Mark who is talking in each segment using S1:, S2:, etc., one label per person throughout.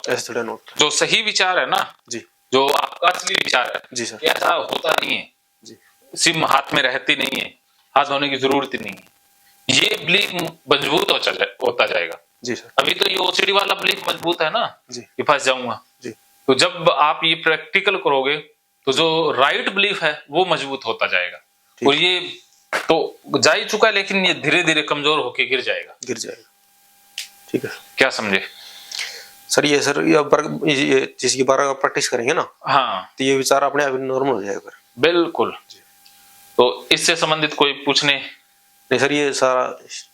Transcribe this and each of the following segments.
S1: ऐसे थोड़ा नोट।
S2: जो सही विचार है ना
S1: जी,
S2: जो आपका असली विचार है
S1: जी सर,
S2: ऐसा होता नहीं है।
S1: जी,
S2: सिम हाथ में रहती नहीं है, हाथ धोने की जरूरत ही नहीं है। ये बिलीफ मजबूत होता जाएगा।
S1: जी सर,
S2: अभी तो ये ओसीडी वाला बिलीफ मजबूत है ना
S1: जी,
S2: कि फंस जाऊंगा।
S1: जी,
S2: तो जब आप ये प्रैक्टिकल करोगे तो जो राइट बिलीफ है वो मजबूत होता जाएगा। और ये तो जा ही चुका है, लेकिन ये धीरे धीरे कमजोर होके गिर जाएगा।
S1: गिर जाएगा। ठीक है,
S2: क्या समझे
S1: सर? ये सर ये जिसकी बार प्रैक्टिस करेंगे ना,
S2: हाँ
S1: तो ये विचार अपने आप नॉर्मल हो जाएगा।
S2: बिल्कुल। तो इससे संबंधित कोई पूछने?
S1: नहीं सर, ये सारा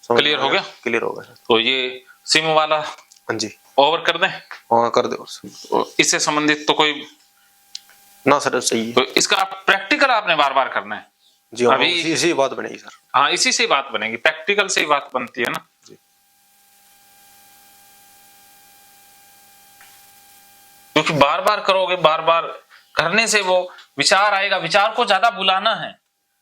S2: क्लियर हो गया?
S1: क्लियर हो गया सर।
S2: तो ये सिम वाला
S1: हाँ जी,
S2: ओवर कर दें?
S1: हाँ कर दो।
S2: तो इससे संबंधित तो कोई
S1: ना सर, सही है।
S2: तो इसका प्रैक्टिकल आपने बार बार करना है।
S1: जी
S2: अभी
S1: इसी बात बनेगी सर।
S2: हाँ इसी से बात बनेगी, प्रैक्टिकल से ही बात बनती है ना।
S1: जी,
S2: क्योंकि बार बार करोगे, बार बार करने से वो विचार आएगा। विचार को ज्यादा बुलाना है।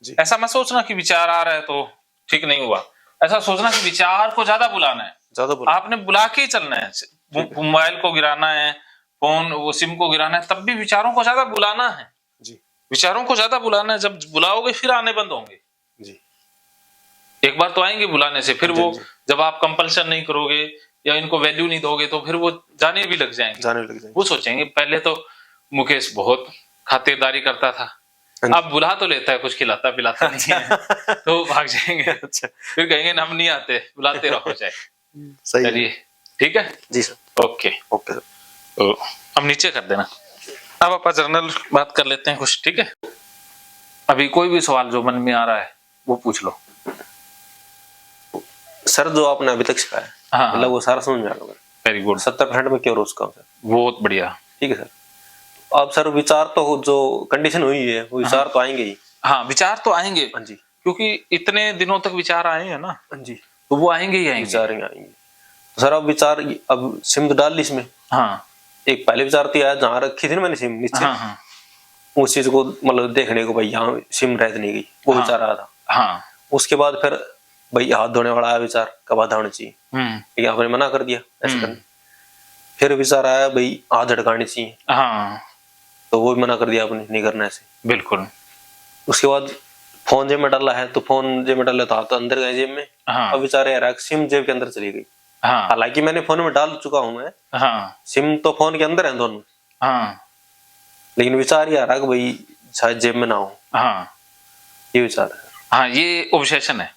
S1: जी,
S2: ऐसा मत सोचना कि विचार आ रहा है तो ठीक नहीं हुआ। ऐसा सोचना कि विचार को ज्यादा बुलाना है,
S1: ज्यादा बोला
S2: आपने बुला के ही चलना है। मोबाइल को गिराना है, फोन वो सिम को गिराना है, तब भी विचारों को ज्यादा बुलाना है।
S1: जी,
S2: विचारों को ज्यादा बुलाना है। जब बुलाओगे फिर आने बंद होंगे।
S1: जी,
S2: एक बार तो आएंगे बुलाने से, फिर
S1: जी,
S2: वो
S1: जी,
S2: जब आप कंपल्शन नहीं करोगे या इनको वैल्यू नहीं दोगे तो फिर वो जाने भी लग जाएंगे।
S1: जाने लग जाएंगे।
S2: वो सोचेंगे पहले तो मुकेश बहुत खातिरदारी करता था, अब बुला तो लेता है, कुछ खिलाता पिलाता नहीं है। तो भाग जाएंगे।
S1: अच्छा,
S2: फिर कहेंगे हम नहीं आते, बुलाते रहो चाहे।
S1: सही है।
S2: चलिए ठीक है
S1: जी सर,
S2: ओके।
S1: Okay sir.
S2: तो अब नीचे कर देना। अब अपन जर्नल बात कर लेते हैं कुछ, ठीक है? अभी कोई भी सवाल जो मन में आ रहा है वो पूछ लो।
S1: सर जो आपने अभी तक सिखाया
S2: हाँ
S1: मतलब वो सारा समझ में आ गया।
S2: वेरी गुड,
S1: 70% में क्यों उसका सर?
S2: बहुत बढ़िया।
S1: ठीक है सर। अब सर विचार तो जो कंडीशन हुई है वो विचार तो आएंगे ही।
S2: हाँ विचार तो आएंगे,
S1: हाँ जी,
S2: क्योंकि इतने दिनों तक विचार आए हैं ना।
S1: हाँ जी,
S2: तो वो आएंगे ही आएंगे।
S1: विचार आएंगे तो सर अब विचार अब सिम तो डाल ली इसमें।
S2: हाँ
S1: एक पहले विचार तो आया जहाँ रखी थी ना मैंने सिम नीचे,
S2: हाँ हाँ
S1: उस चीज को मतलब देखने को भाई यहाँ सिम रह नहीं गई, वो विचार आया था।
S2: हाँ
S1: उसके बाद फिर भाई हाथ धोने वाला आया विचार, कब हाथ धोना चाहिए, लेकिन आपने मना कर दिया ऐसे करने। फिर विचार आया भाई हाथ झटकानी चाहिए,
S2: हाँ
S1: तो वो भी मना कर दिया आपने, नहीं करना ऐसे।
S2: बिल्कुल।
S1: उसके बाद फोन जेब में डाला है तो फोन जेब में डाला तो हाथ तो अंदर गए जेब में।
S2: हाँ
S1: अब विचार यार सिम जेब के अंदर चली गई।
S2: हाँ
S1: हालांकि मैंने फोन में डाल चुका हूं मैं,
S2: हाँ
S1: सिम तो फोन के अंदर है दोनों,
S2: हाँ
S1: लेकिन विचार ये आ रहा कि भाई शायद जेब में ना हो।
S2: हाँ
S1: ये विचार है।
S2: हाँ ये ऑब्सेशन है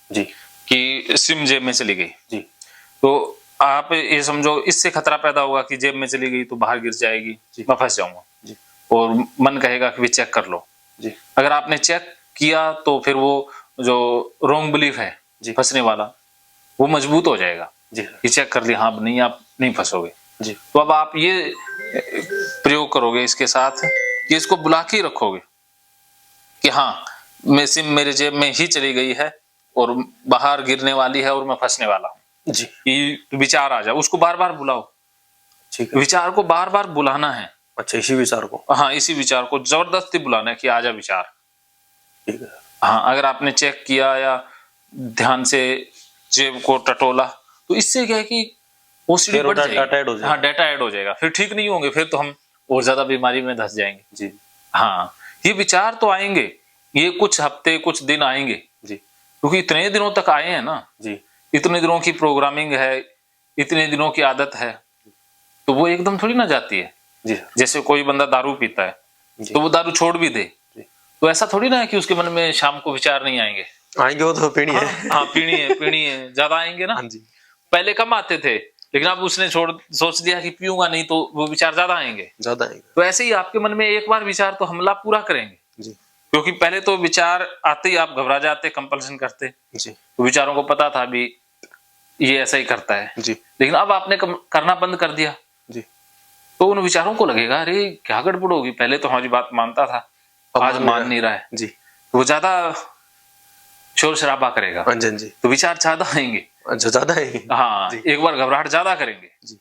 S1: जी,
S2: कि सिम जेब में चली गई।
S1: जी,
S2: तो आप ये समझो इससे खतरा पैदा होगा कि जेब में चली गई तो बाहर गिर जाएगी, मैं फंस जाऊंगा।
S1: जी,
S2: और मन कहेगा कि भी चेक कर लो।
S1: जी,
S2: अगर आपने चेक किया तो फिर वो जो रॉन्ग बिलीफ है
S1: जी,
S2: फंसने वाला वो मजबूत हो जाएगा
S1: जी,
S2: कि चेक कर लिया, हाँ नहीं आप नहीं फंसोगे।
S1: जी,
S2: तो अब आप ये प्रयोग करोगे इसके साथ कि इसको बुला के ही रखोगे कि हाँ मैं सिम मेरे जेब में ही चली गई है और बाहर गिरने वाली है और मैं फंसने वाला हूँ।
S1: जी,
S2: ये विचार आ जाए, उसको बार बार बुलाओ।
S1: ठीक है।
S2: विचार को बार बार बुलाना है।
S1: अच्छा, इसी विचार को?
S2: हाँ इसी विचार को जबरदस्ती बुलाना है कि आजा विचार।
S1: ठीक है।
S2: हाँ अगर आपने चेक किया या ध्यान से जेब को टटोला तो इससे क्या है कि ओसीडी बढ़ जाएगी। हाँ डाटा ऐड हो जाएगा, फिर ठीक नहीं होंगे, फिर तो हम और ज्यादा बीमारी में धंस जाएंगे।
S1: जी,
S2: हाँ ये विचार तो आएंगे, ये कुछ हफ्ते कुछ दिन आएंगे
S1: जी,
S2: क्योंकि इतने दिनों तक आए हैं ना
S1: जी,
S2: इतने दिनों की प्रोग्रामिंग है, इतने दिनों की आदत है, तो वो एकदम थोड़ी ना जाती है।
S1: जी,
S2: जैसे कोई बंदा दारू पीता है तो वो दारू छोड़ भी दे, तो ऐसा थोड़ी ना है कि उसके मन में शाम को विचार नहीं आएंगे।
S1: आएंगे, वो तो पीनी है।
S2: हाँ पीनी है ज्यादा आएंगे ना।
S1: हाँ जी,
S2: पहले कम आते थे लेकिन अब उसने सोच दिया कि पीऊंगा नहीं तो वो विचार ज्यादा आएंगे।
S1: तो
S2: ऐसे ही आपके मन में एक बार विचार तो हमला पूरा करेंगे
S1: जी,
S2: क्योंकि पहले तो विचार आते ही आप घबरा जाते, कंपल्सन करते
S1: जी,
S2: तो विचारों को पता था भी ये ऐसा ही करता है
S1: जी,
S2: लेकिन अब आपने करना बंद कर दिया
S1: जी,
S2: तो उन विचारों को लगेगा अरे क्या गड़बड़ होगी, पहले तो हमारी बात मानता था आज मान नहीं रहा है
S1: जी,
S2: तो वो ज्यादा शोर शराबा करेगा।
S1: हाँ जी,
S2: तो विचार ज्यादा आएंगे।
S1: अच्छा, ज्यादा है।
S2: हाँ एक बार घबराहट ज्यादा करेंगे
S1: जी,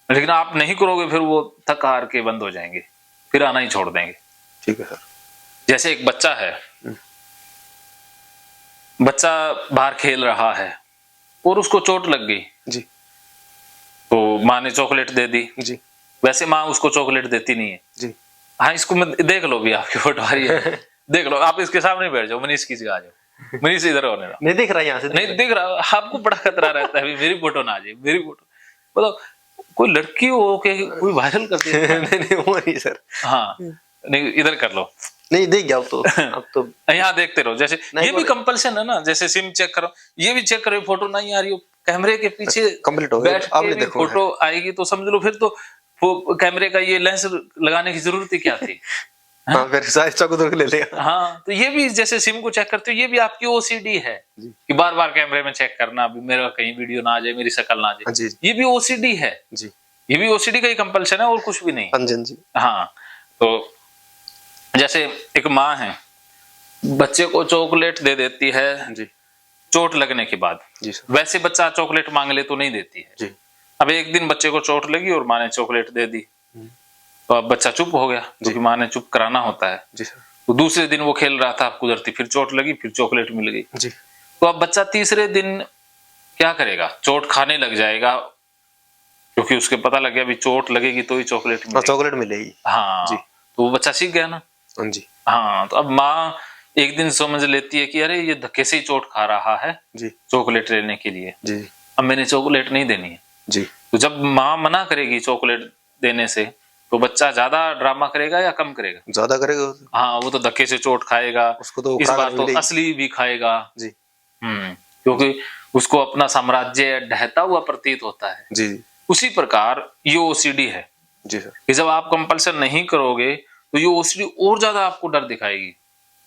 S2: लेकिन आप नहीं करोगे फिर वो थक हार के बंद हो जाएंगे, फिर आना ही छोड़ देंगे।
S1: ठीक है सर।
S2: जैसे एक बच्चा है, बच्चा बाहर खेल रहा है और उसको चोट लग गई
S1: जी,
S2: तो माँ ने चॉकलेट दे दी।
S1: जी
S2: वैसे माँ उसको चॉकलेट देती नहीं है।
S1: जी
S2: हाँ, इसको मत देख लो भी, आपकी फोटो आ रही है। देख लो, आप इसके सामने बैठ जाओ, मनीष की जगह आ जाओ, मनीष इधर होने दो।
S1: नहीं दिख रहा यहाँ से,
S2: नहीं दिख रहा, आपको बड़ा खतरा रहता है भी मेरी फोटो ना आ जाए, मेरी फोटो मतलब कोई लड़की हो के कोई वायरल कर दे।
S1: नहीं नहीं वो नहीं सर।
S2: हाँ, नहीं इधर कर लो।
S1: नहीं देख गया अब तो
S2: यहाँ देखते रहो। जैसे ये भी कंपल्सन है ना, जैसे सिम चेक करो, ये भी चेक करो, फोटो नहीं आ रही हो, कैमरे के पीछे
S1: कंप्लीट हो गया,
S2: बैठ
S1: अब
S2: के
S1: नहीं
S2: भी
S1: देखूंगा।
S2: फोटो आएगी तो समझ लो फिर तो वो कैमरे का ये लेंस लगाने की जरूरत ही क्या थी।
S1: हाँ फिर साइज चौक ले लेगा।
S2: हाँ, तो ये भी जैसे सिम को चेक करते हो, ये भी आपकी ओसीडी है कि बार बार कैमरे में चेक करना, अभी मेरा कहीं वीडियो ना आ जाए, मेरी शक्ल ना आ
S1: हाँ
S2: जाए,
S1: जी
S2: ये भी ओसीडी है
S1: जी।
S2: ये भी ओसीडी का ही कंपल्सन है और कुछ भी नहीं।
S1: हाँ जी हाँ जी।
S2: हाँ, तो जैसे एक माँ है, बच्चे को चॉकलेट दे देती है
S1: जी
S2: चोट लगने के बाद।
S1: जी सर।
S2: वैसे बच्चा चॉकलेट मांग ले तो नहीं देती है।
S1: जी
S2: अब एक दिन बच्चे को चोट लगी और माँ ने चॉकलेट दे दी, तो अब बच्चा चुप हो गया, क्योंकि माँ ने चुप कराना होता है।
S1: जी सर।
S2: तो दूसरे दिन वो खेल रहा था, कुदरती फिर चोट लगी, फिर चॉकलेट मिल गई।
S1: जी
S2: तो अब बच्चा तीसरे दिन क्या करेगा, चोट खाने लग जाएगा, क्योंकि उसके पता लग गया भी चोट लगेगी तो ही चॉकलेट मिलेगी।
S1: चॉकलेट मिलेगी।
S2: हाँ
S1: जी।
S2: तो वो बच्चा सीख गया ना।
S1: हाँ जी
S2: हाँ, तो अब माँ एक दिन समझ लेती है कि अरे ये धक्के से ही चोट खा रहा है
S1: जी
S2: चॉकलेट लेने के लिए,
S1: जी
S2: अब मैंने चॉकलेट नहीं देनी है।
S1: जी।
S2: तो जब माँ मना करेगी चॉकलेट देने से, तो बच्चा ज्यादा ड्रामा करेगा या कम करेगा?
S1: ज्यादा करेगा वो तो।
S2: हाँ, वो तो धक्के से चोट खाएगा,
S1: उसको तो
S2: इस
S1: खुराक
S2: बार
S1: नहीं
S2: तो
S1: मिलेगी।
S2: असली भी खाएगा।
S1: जी
S2: क्योंकि उसको अपना साम्राज्य ढहता हुआ प्रतीत होता है।
S1: जी जी
S2: उसी प्रकार ये ओसीडी है
S1: जी सर।
S2: कि जब आप कंपल्सन नहीं करोगे तो ये ओसीडी और ज्यादा आपको डर दिखाएगी,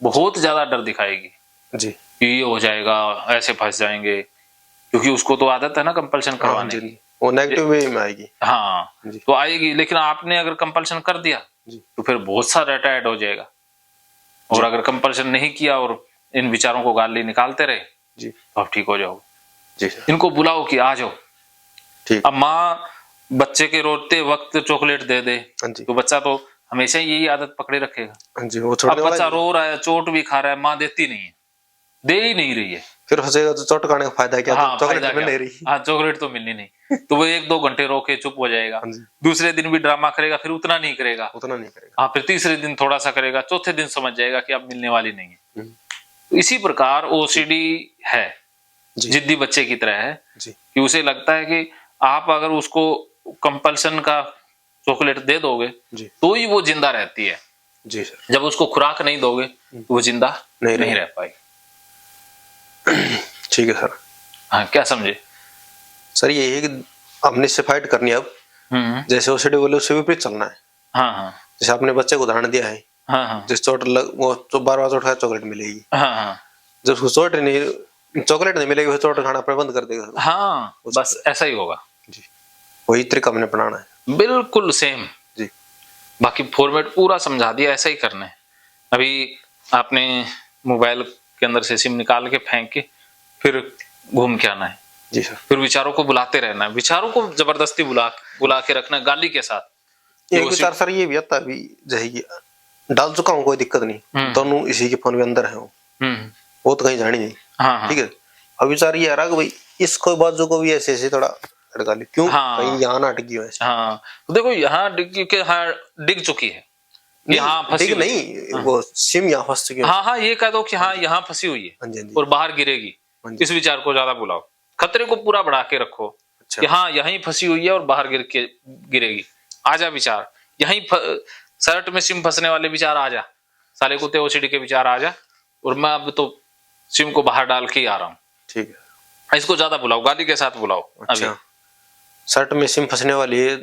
S2: बहुत ज्यादा डर दिखाएगी
S1: जी
S2: कि ये हो जाएगा, ऐसे फंस जाएंगे, क्योंकि उसको तो आदत है ना कंपल्सन
S1: हाँ
S2: करवाने
S1: जी
S2: की।
S1: वो नेगेटिव वे में आएगी।
S2: हाँ,
S1: जी।
S2: तो आएगी, लेकिन आपने अगर कंपल्सन कर दिया
S1: जी
S2: तो फिर बहुत सारा टायर्ड हो जाएगा। और अगर कंपल्सन नहीं किया और इन विचारों को गाली निकालते रहे
S1: जी
S2: तो आप ठीक हो जाओगे।
S1: जी सर।
S2: इनको बुलाओ कि आ जाओ।
S1: ठीक।
S2: अब माँ बच्चे के रोते वक्त चॉकलेट दे दे
S1: हाँ जी
S2: तो बच्चा तो हमेशा यही आदत पकड़े रखेगा।
S1: हाँ जी वो
S2: अब
S1: छोड़ने
S2: बच्चा
S1: वाला
S2: रो रहा है, चोट भी खा रहा है, माँ देती नहीं है, दे ही नहीं रही है।
S1: फिर हंसेगा तो चोट खाने का फायदा क्या?
S2: हाँ,
S1: चॉकलेट
S2: फायदा
S1: मिल
S2: क्या?
S1: नहीं रही।
S2: हाँ, चॉकलेट तो मिलनी नहीं। तो वो 1-2 घंटे रो के चुप हो जाएगा,
S1: हाँ जी
S2: दूसरे दिन भी ड्रामा करेगा, फिर उतना नहीं करेगा।
S1: उतना नहीं करेगा।
S2: हाँ, फिर तीसरे दिन थोड़ा सा करेगा, चौथे दिन समझ जाएगा कि अब मिलने वाली नहीं है।
S1: हम्म।
S2: तो इसी प्रकार ओसीडी है,
S1: जी
S2: जिद्दी बच्चे की तरह है
S1: जी
S2: कि उसे लगता है कि आप अगर उसको कंपल्सन का चॉकलेट दे दोगे
S1: जी
S2: तो ही वो जिंदा रहती है,
S1: जी सर।
S2: जब उसको खुराक नहीं दोगे तो वो जिंदा नहीं रह पाएगी।
S1: ठीक है सर।
S2: हाँ, क्या समझे?
S1: सर ये है कि हमने इससे फाइट करनी है अब। जैसे ओसीडी बोले उससे विपरीत चलना है।
S2: हाँ हाँ
S1: जैसे आपने बच्चे को उदाहरण दिया है,
S2: हाँ हाँ
S1: जिस चोट लग वो तो बार चोट खाए चॉकलेट मिलेगी।
S2: हाँ हाँ
S1: जब उसको चॉकलेट नहीं मिलेगी वो चोट खाना अपने बंद कर देगा।
S2: हाँ, बस ऐसा ही होगा
S1: जी वही तरीका हमने अपनाना है।
S2: बिल्कुल सेम।
S1: जी
S2: बाकी फॉर्मेट पूरा समझा दिया, ऐसा ही करना है। अभी आपने मोबाइल के अंदर से सिम निकाल के फेंक के फिर घूम के आना है।
S1: जी सर।
S2: फिर विचारों को बुलाते रहना है, विचारों को जबरदस्ती बुला के रखना है, गाली के साथ।
S1: एक विचार सर ये भी आता है, अभी जैसे डाल चुका हूँ कोई दिक्कत नहीं, दोनों इसी के फोन के अंदर है, वो तो कहीं जानी नहीं।
S2: हाँ
S1: ठीक है। अब विचार ये आ रहा कि भाई इसको बाजू को भी ऐसे ऐसे थोड़ा अटका ली, क्यों कहीं यहाँ ना अटकी हो ऐसे।
S2: हाँ, तो देखो यहाँ डिग चुकी है, यहाँ फंसी
S1: नहीं वो सिम यहाँ फंस चुकी है।
S2: हाँ हाँ, ये कह दो कि हाँ यहाँ फंसी हुई है
S1: हाँ जी हाँ जी।
S2: और बाहर गिरेगी। इस विचार को ज्यादा बुलाओ, खतरे को पूरा बढ़ा के रखो कि हाँ यहीं फंसी हुई है और बाहर गिरेगी। आजा विचार, यहीं शर्ट में सिम फंसने वाले विचार आजा, साले कुत्ते ओसीडी के विचार आजा, और मैं अब तो सिम को बाहर डाल के ही आ रहा हूँ।
S1: ठीक है।
S2: इसको ज्यादा बुलाओ, गाली के साथ बुलाओ।
S1: अच्छा, शर्ट में सिम फंसने वाली है,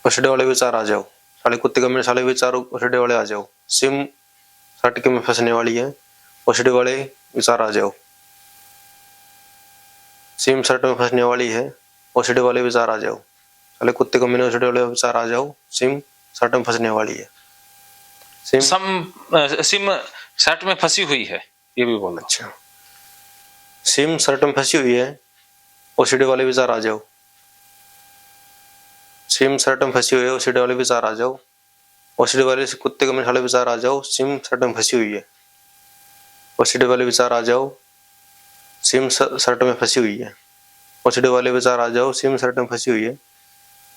S1: ओसीडी वाले विचार आ जाओ, साले कुत्ते का मेरे साले विचार ओसीडी वाले आ जाओ। सिम शर्ट के में फंसने वाली है, ओसीडी वाले विचार आ जाओ। सिम शर्ट में फंसने वाली है, ओसीडी वाले विचार आ जाओ, साले कुत्ते को मैंने ओसीडी वाले विचार आ जाओ। सिम शर्ट में फंसने वाली है,
S2: सिम शर्ट में फंसी हुई है, ये भी बोलो।
S1: अच्छा, सिम शर्ट में फंसी हुई है, ओसीडी वाले विचार आ जाओ। सिम शर्ट में फंसी हुई है, ओसीडी वाले विचार आ जाओ। ओसीडी वाले से कुत्ते के मेरे विचार आ जाओ। सिम शर्ट में फंसी हुई है, ओसीडी वाले विचार आ जाओ। सिम शर्ट में फंसी हुई है, ओसीडी वाले विचार आ जाओ, सिम शर्ट में फंसी हुई है।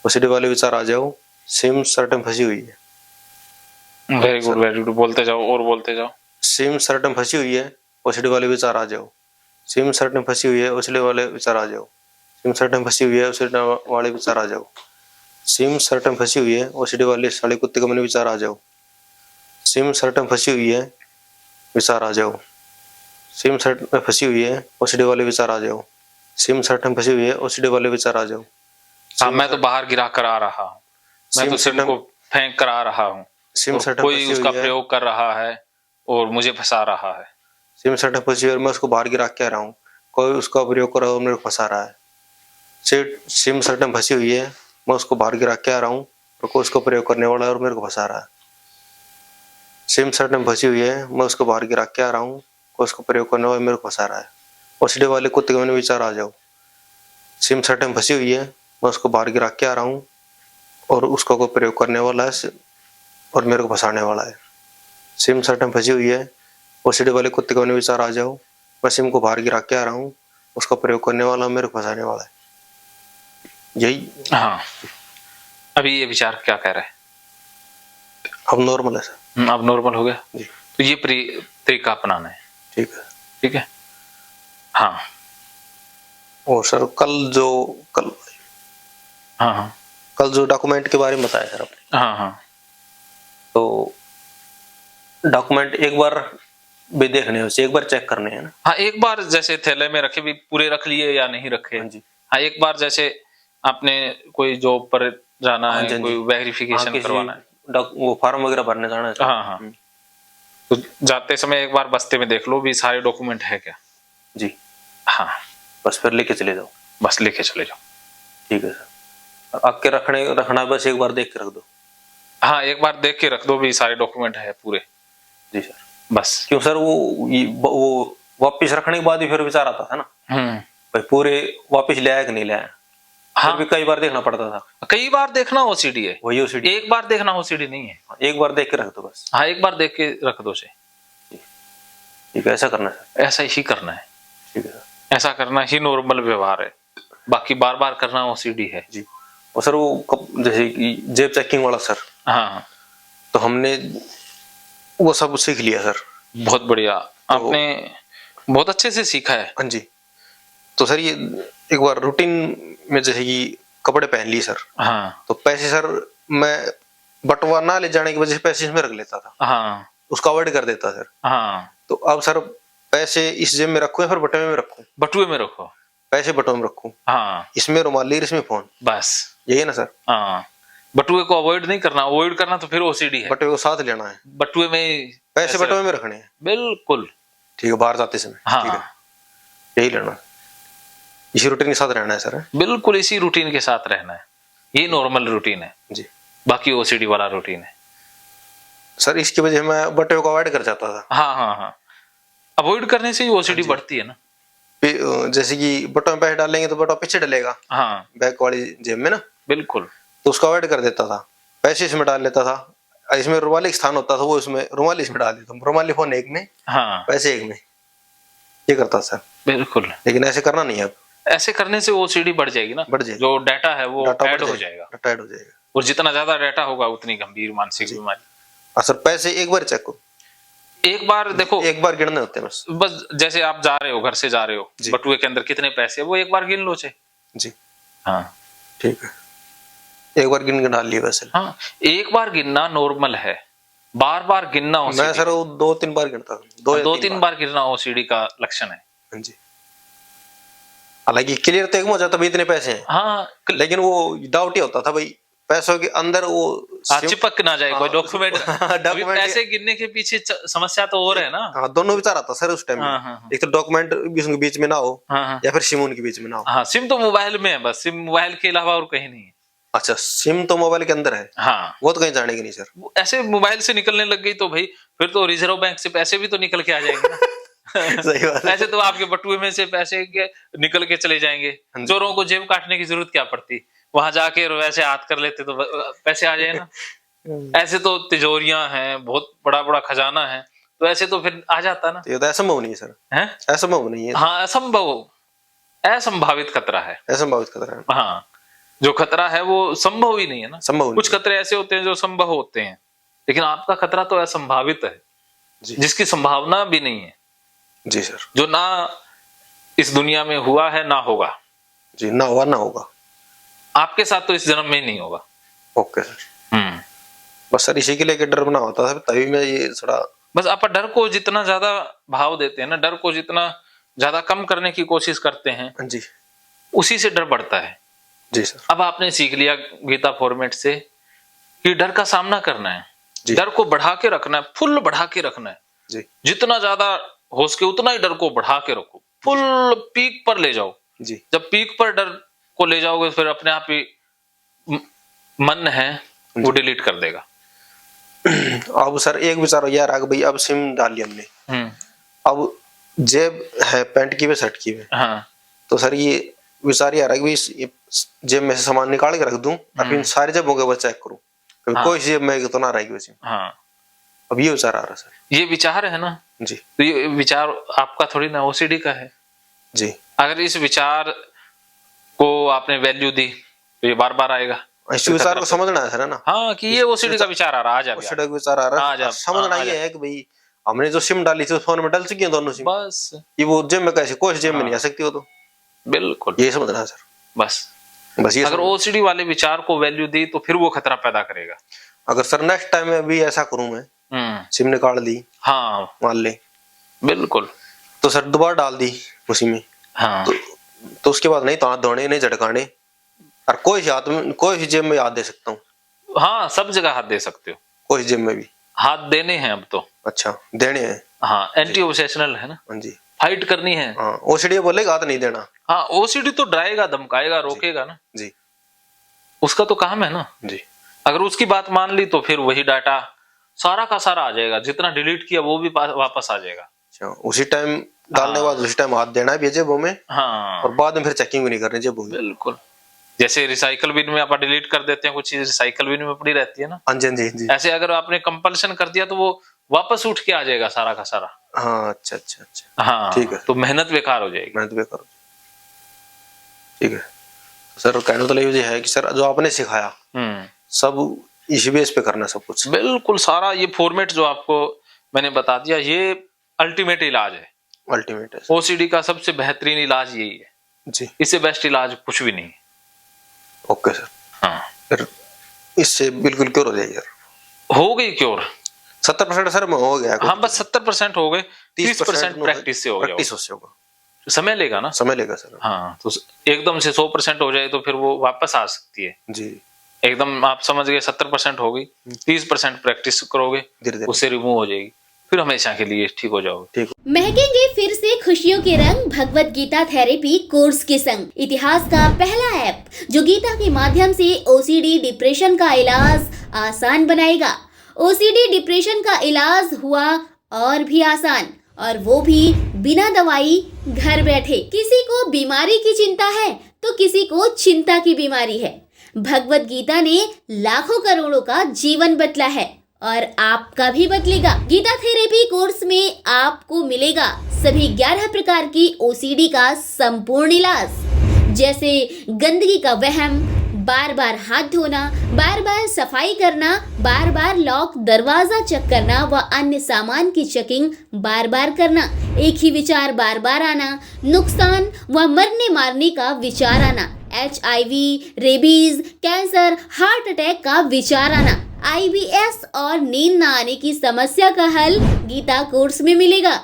S1: ओसीडी वाले विचार आ जाओ, सिम शर्ट में फंसी हुई है।
S2: वेरी गुड वेरी गुड, बोलते जाओ और बोलते जाओ।
S1: सिम शर्ट में फंसी हुई है, ओसीडी वाले विचार आ जाओ। सिम शर्ट में फंसी हुई है, ओसीडी वाले विचार आ जाओ। सिम शर्ट में फंसी हुई है, ओसीडी वाले विचार आ जाओ। सिम शर्ट में फंसी हुई है, ओसीडी वाले साले कुत्ते का मन विचार आ जाओ। सिम शर्ट में फंसी हुई है, विचार आ जाओ। सिम शर्ट में फंसी हुई है, ओसीडी वाले विचार आ जाओ। सिम शर्ट में फंसी हुई है, ओसीडी वाले विचार आ जाओ।
S2: हाँ, मैं तो बाहर गिरा कर आ रहा हूँ, मैं तो सिम को फेंक कर आ रहा हूँ,
S1: सिम शर्ट में
S2: कोई
S1: फंसी
S2: उसका
S1: हुई है,
S2: प्रयोग कर रहा है और मुझे फंसा रहा है।
S1: सिम शर्ट में फंसी हुई है और मैं उसको बाहर गिरा के आ रहा हूँ, कोई उसका प्रयोग कर रहा है और मेरे को फंसा रहा है। सिम शर्ट में फंसी हुई है, मैं उसको बाहर गिरा के आ रहा हूँ और कोई उसका प्रयोग करने वाला है और मेरे को फंसा रहा है। सिम शर्ट में फंसी हुई है, मैं उसको बाहर गिरा के आ रहा हूँ, कोई उसका प्रयोग करने वाला मेरे को फंसा रहा है। ओसीडी वाले कुत्ते के मन में विचार आ जाओ। सिम शर्ट में फंसी हुई है, मैं उसको बाहर गिरा के आ रहा हूँ और उसका कोई प्रयोग करने वाला है और मेरे को फंसाने वाला है। सिम शर्ट में फंसी हुई है, ओसीडी वाले कुत्ते के मन में विचार आ जाओ। मैं सिम को बाहर गिरा के आ रहा हूँ, उसका प्रयोग करने वाला मेरे को फंसाने वाला है। यही
S2: हाँ, अभी ये विचार क्या कह रहे हैं?
S1: अब नॉर्मल है सर।
S2: अब नॉर्मल हो गया
S1: जी,
S2: तो ये तरीका अपनाना है।
S1: ठीक है।
S2: ठीक है, हाँ
S1: और सर कल
S2: हाँ हाँ
S1: कल जो डॉक्यूमेंट के बारे में बताया सर आपने,
S2: हाँ हाँ
S1: तो डॉक्यूमेंट एक बार भी देखने हैं, उसे एक बार चेक करने हैं ना।
S2: हाँ, एक बार जैसे थैले में रखे भी पूरे रख लिए या नहीं रखे।
S1: हाँ जी,
S2: हाँ, एक बार जैसे आपने कोई जॉब पर जाना
S1: हाँ
S2: है,
S1: जी,
S2: कोई वेरिफिकेशन करवाना है,
S1: वो फॉर्म वगैरह भरने जाना है सर।
S2: हाँ हाँ, तो जाते समय एक बार बस्ते में देख लो भी सारे डॉक्यूमेंट है क्या।
S1: जी,
S2: हाँ,
S1: बस फिर लेके चले जाओ।
S2: बस लेके चले जाओ।
S1: ठीक है सर, आके रखना बस एक बार देख के रख दो।
S2: हाँ, एक बार देख के रख दो भी सारे डॉक्यूमेंट है पूरे।
S1: जी सर।
S2: बस
S1: क्यों सर, वो वापिस रखने के बाद ही फिर विचार आता था ना भाई पूरे वापिस ले आया कि नहीं ले आया।
S2: हाँ,
S1: फिर भी कई बार देखना पड़ता था।
S2: कई बार देखना ओसीडी है,
S1: वही ओसीडी,
S2: एक बार देखना ओसीडी नहीं है।
S1: एक बार देख के रख दो बस।
S2: हाँ, एक बार देख के रख दो से।
S1: ठीक है, ऐसा करना है सर।
S2: ऐसा ही करना है।
S1: ठीक है सर,
S2: ऐसा करना ही नॉर्मल व्यवहार है, बाकी बार बार करना ओसीडी है।
S1: जी। और सर वो जैसे कि जेब चेकिंग वाला सर,
S2: हाँ,
S1: तो हमने वो सब सीख लिया सर।
S2: बहुत बढ़िया, आपने बहुत अच्छे से सीखा है।
S1: हाँ जी। तो सर ये एक बार रूटीन में जैसे कि कपड़े पहन लिए सर,
S2: हाँ
S1: तो पैसे सर मैं बटवा ना ले जाने की वजह से पैसे इसमें रख लेता था,
S2: हाँ
S1: उसका अवॉइड कर देता सर।
S2: हाँ,
S1: तो अब सर पैसे इस जेब में रखूं या फिर बटुए में रखूं?
S2: बटुए में रखो।
S1: पैसे बटुए में रखूं,
S2: हाँ,
S1: इसमें रुमाली इसमें फोन,
S2: बस
S1: यही है ना सर?
S2: हाँ, बटुए को अवॉइड नहीं करना, अवॉइड करना तो फिर ओसीडी है।
S1: बटुए को साथ लेना है,
S2: बटुए में
S1: पैसे बटुए में रखने हैं।
S2: बिल्कुल।
S1: ठीक है, बाहर जाते समय।
S2: हाँ,
S1: ठीक है, यही लेना, इसी रूटीन के साथ रहना है सर।
S2: बिल्कुल इसी रूटीन के साथ रहना है, ये नॉर्मल रूटीन है
S1: जी।
S2: बाकी ओसीडी वाला रूटीन है।
S1: सर इसकी वजह से मैं बटुए को अवॉइड कर जाता था।
S2: हाँ हाँ हाँ, अवॉइड करने से ही ओसीडी बढ़ती है ना।
S1: जैसे कि बटुए में पैसे डालेंगे तो बटुआ पीछे डलेगा
S2: हाँ,
S1: बैक वाली जेब में ना,
S2: बिल्कुल।
S1: तो उसका अवॉइड कर देता था, पैसे इसमें डाल लेता था। इसमें रुमाली स्थान होता था, वो इसमें रुमाली इसमें डाल देता, रुमाली फोन एक में,
S2: हाँ,
S1: पैसे एक में, ये करता सर।
S2: बिल्कुल,
S1: लेकिन ऐसे करना नहीं है अब।
S2: ऐसे करने से ओसीडी बढ़ जाएगी ना,
S1: बढ़ जाएगी,
S2: जो डाटा है वो
S1: डाटा
S2: ऐड हो जाएगा,
S1: डाटा ऐड हो जाएगा,
S2: और जितना ज्यादा डाटा होगा उतनी गंभीर मानसिक बीमारी।
S1: हाँ सर, पैसे एक बार चेक करो,
S2: एक बार देखो,
S1: एक बार गिनने होते हैं बस।
S2: बस जैसे आप जा रहे हो, घर से जा रहे हो, बटुए के अंदर कितने पैसे है वो एक बार गिन लो चे।
S1: जी,
S2: हाँ
S1: ठीक है, एक बार गिन के डाल लिए वैसे।
S2: हाँ, एक बार गिनना नॉर्मल है, बार बार गिनना
S1: मैं
S2: ओसीडी।
S1: सर वो 2-3 बार गिनता हूँ,
S2: दो तीन बार गिनना ओसीडी का लक्षण है।
S1: हाँ जी, हालांकि क्लियर तो एक में हो जाता भाई इतने पैसे हैं,
S2: हाँ,
S1: लेकिन वो डाउट ही होता था भाई पैसों के अंदर वो
S2: चिपक ना जाए कोई डॉक्यूमेंट।
S1: डॉक्यूमेंट
S2: पैसे गिनने के पीछे समस्या तो और है ना।
S1: हाँ, दोनों विचार आता सर उस टाइम में।
S2: हाँ, हाँ,
S1: एक तो डॉक्यूमेंट भी उनके बीच में ना हो,
S2: हाँ, हाँ,
S1: या फिर सिम उनके बीच में ना हो।
S2: हाँ, सिम तो मोबाइल में है, बस सिम मोबाइल के अलावा और कहीं नहीं है।
S1: अच्छा, सिम तो मोबाइल के अंदर है,
S2: हाँ,
S1: वो तो कहीं जानेगी नहीं सर।
S2: ऐसे मोबाइल से निकलने लग गई तो भाई फिर तो रिजर्व बैंक से पैसे भी तो निकल के आ जाएंगे ना।
S1: सही बात है।
S2: ऐसे तो आपके बटुए में से पैसे निकल के चले जाएंगे, चोरों को जेब काटने की जरूरत क्या पड़ती, वहां जाके वैसे हाथ कर लेते तो पैसे आ जाए ना। ऐसे तो तिजोरियां हैं, बहुत बड़ा बड़ा खजाना है, तो ऐसे तो फिर आ जाता ना।
S1: ये तो असंभव नहीं है सर,
S2: है
S1: असंभव नहीं है।
S2: हाँ, असंभव, असंभावित खतरा है।
S1: असंभावित खतरा है,
S2: हाँ, जो खतरा है वो संभव ही नहीं है ना।
S1: संभव नहीं।
S2: कुछ खतरे ऐसे होते हैं जो संभव होते हैं, लेकिन आपका खतरा तो असंभावित है,
S1: जी
S2: जिसकी संभावना भी नहीं है,
S1: जी सर,
S2: जो ना इस दुनिया में हुआ है ना होगा।
S1: जी, ना हुआ ना होगा।
S2: आपके साथ तो इस जन्म में ही नहीं होगा।
S1: ओके सर, बस सर इसी के लिए डर बना होता था, तभी मैं ये थोड़ा,
S2: बस आप डर को जितना ज्यादा भाव देते हैं ना, डर को जितना ज्यादा कम करने की कोशिश करते हैं,
S1: जी
S2: उसी से डर बढ़ता है।
S1: जी सर,
S2: अब आपने सीख लिया गीता फॉर्मेट से कि डर का सामना करना है,
S1: जी
S2: डर को बढ़ा के रखना है, फुल बढ़ा के रखना है।
S1: जी
S2: जितना ज्यादा हो सके उतना ही डर को बढ़ा के रखो, फुल पीक पर ले जाओ।
S1: जी,
S2: जब पीक पर डर को ले जाओगे फिर अपने आप ही मन है वो डिलीट कर देगा।
S1: अब सर एक विचार हो यार, भाई अब सिम डाली हमने, अब जेब है पैंट की में शर्ट की में,
S2: हाँ
S1: तो सर ये विचार यार कि ये जेब में से सामान निकाल के रख दूं, अब इन सारे जेबों के चेक करूं,
S2: हाँ।
S1: कोई जेब में तो ना रहेगी वैसे।
S2: हाँ,
S1: अब ये विचार आ रहा सर।
S2: ये विचार है ना
S1: जी
S2: तो ये विचार आपका थोड़ी ना ओसीडी का है।
S1: जी,
S2: अगर इस विचार को आपने वैल्यू दी तो ये बार बार आएगा।
S1: इस विचार को समझना है सर, है ना।
S2: हाँ, कि ये ओसीडी का विचार आ रहा है, आज
S1: उस तरह का विचार आ रहा है, समझना ये है कि भाई हमने जो सिम डाली थी उस फोन में डल चुकी है दोनों सिम,
S2: बस
S1: ये वो जेब में कैसे, कोई जेब में नहीं आ सकती वो, तो
S2: बिल्कुल
S1: ये समझना है सर।
S2: बस
S1: ये
S2: अगर ओसीडी वाले विचार को वैल्यू दी तो फिर वो खतरा पैदा करेगा।
S1: अगर सर नेक्स्ट टाइम में भी ऐसा करूं, मैं सिम निकाल दी,
S2: हाँ
S1: मान ले,
S2: बिल्कुल,
S1: तो सर दोबारा डाल दी उसी में,
S2: हाँ
S1: तो उसके बाद नहीं तो हाथ धोने नहीं झटकाने, और कोई हाथ में कोई सी जेब में हाथ दे सकता हूँ।
S2: हाँ, सब जगह हाथ दे सकते हो,
S1: कोई जेब में भी
S2: हाथ देने हैं अब तो।
S1: अच्छा, देने हैं।
S2: हाँ, एंटी ओब्सेशनल है ना,
S1: हाँ जी,
S2: फाइट करनी है।
S1: हाँ, ओसीडी बोलेगा हाथ नहीं देना।
S2: हाँ, ओसीडी तो डराएगा, धमकाएगा, रोकेगा ना
S1: जी,
S2: उसका तो काम है ना
S1: जी,
S2: अगर उसकी बात मान ली तो फिर वही डाटा सारा का सारा आ जाएगा, जितना डिलीट किया वो भी वापस आ जाएगा।
S1: अच्छा, उसी टाइम डालने के बाद उसी टाइम हाथ देना है भी जेबों में,
S2: हाँ,
S1: और बाद में फिर चेकिंग भी नहीं करनी जेबों में।
S2: बिल्कुल, जैसे रिसाइकल बिन में आप डिलीट कर देते हैं, कुछ चीज रिसाइकल बिन में पड़ी रहती है ना,
S1: हाँ जी, जी जी,
S2: ऐसे अगर आपने कंपल्शन कर दिया तो वो वापस उठ के आ जाएगा सारा का सारा।
S1: हाँ, अच्छा अच्छा अच्छा,
S2: हाँ
S1: ठीक है,
S2: तो मेहनत बेकार हो जाएगी।
S1: मेहनत बेकार हो जाएगी। ठीक है सर, कहने तो ये है कि सर जो आपने सिखाया सब इसी बेस पे करना सब कुछ।
S2: बिल्कुल, सारा ये फॉर्मेट जो आपको मैंने बता दिया ये अल्टीमेट इलाज है,
S1: अल्टीमेट है
S2: ओसीडी का सबसे बेहतरीन इलाज यही है
S1: जी,
S2: इससे बेस्ट इलाज कुछ भी नहीं है।
S1: ओके सर,
S2: हाँ,
S1: फिर इससे बिल्कुल क्योर हो जाएगी सर,
S2: हो गई क्योर
S1: 70% सर में हो गया।
S2: हाँ, बस 70% हो गए, 30% प्रैक्टिस से हो गया,
S1: प्रैक्टिस से होगा,
S2: समय लेगा ना,
S1: समय लेगा सर।
S2: हाँ, तो एकदम से 100% हो जाए तो फिर वो वापस आ सकती है
S1: जी,
S2: एकदम आप समझ गए 70% हो गई, 30% प्रैक्टिस करोगे
S1: धीरे धीरे
S2: उससे रिमूव हो जाएगी, फिर हमेशा के लिए ठीक हो जाओगे।
S1: ठीक।
S3: महकेंगे फिर से खुशियों के रंग भगवत गीता थेरेपी कोर्स के संग। इतिहास का पहला ऐप जो गीता के माध्यम से ओसीडी डिप्रेशन का इलाज आसान बनाएगा। ओसीडी डिप्रेशन का इलाज हुआ और भी आसान, और वो भी बिना दवाई, घर बैठे। किसी को बीमारी की चिंता है तो किसी को चिंता की बीमारी है। भगवत गीता ने लाखों करोड़ों का जीवन बदला है और आपका भी बदलेगा। गीता थेरेपी कोर्स में आपको मिलेगा सभी 11 प्रकार की ओसीडी का संपूर्ण इलाज, जैसे गंदगी का वहम, बार बार हाथ धोना, बार बार सफाई करना, बार बार लॉक दरवाजा चेक करना व अन्य सामान की चेकिंग बार बार करना, एक ही विचार बार बार आना, नुकसान व मरने मारने का विचार आना, HIV, rabies, cancer, heart attack का विचार आना, IBS और नींद न आने की समस्या का हल गीता कोर्स में मिलेगा।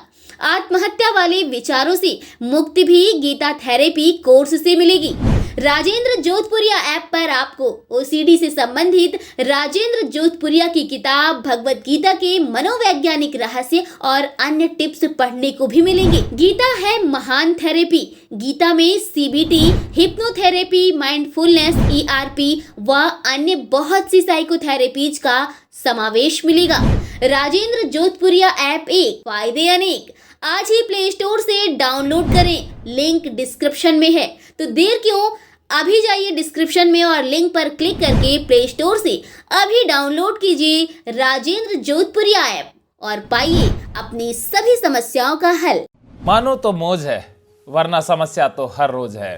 S3: आत्महत्या वाले विचारों से मुक्ति भी गीता थेरेपी कोर्स से मिलेगी। राजेंद्र जोधपुरिया ऐप पर आपको ओसीडी से संबंधित राजेंद्र जोधपुरिया की किताब भगवत गीता के मनोवैज्ञानिक रहस्य और अन्य टिप्स पढ़ने को भी मिलेंगे। गीता है महान थेरेपी। गीता में CBT, हिप्नोथेरेपी, माइंडफुलनेस, ERP व अन्य बहुत सी साइकोथेरेपीज का समावेश मिलेगा। राजेंद्र जोधपुरिया ऐप एक, फायदे अनेक। आज ही प्ले स्टोर से डाउनलोड करें, लिंक डिस्क्रिप्शन में है। तो देर क्यों, अभी जाइए डिस्क्रिप्शन में और लिंक पर क्लिक करके प्ले स्टोर से अभी डाउनलोड कीजिए राजेंद्र जोधपुरिया ऐप और पाइए अपनी सभी समस्याओं का हल।
S4: मानो तो मौज है, वरना समस्या तो हर रोज है।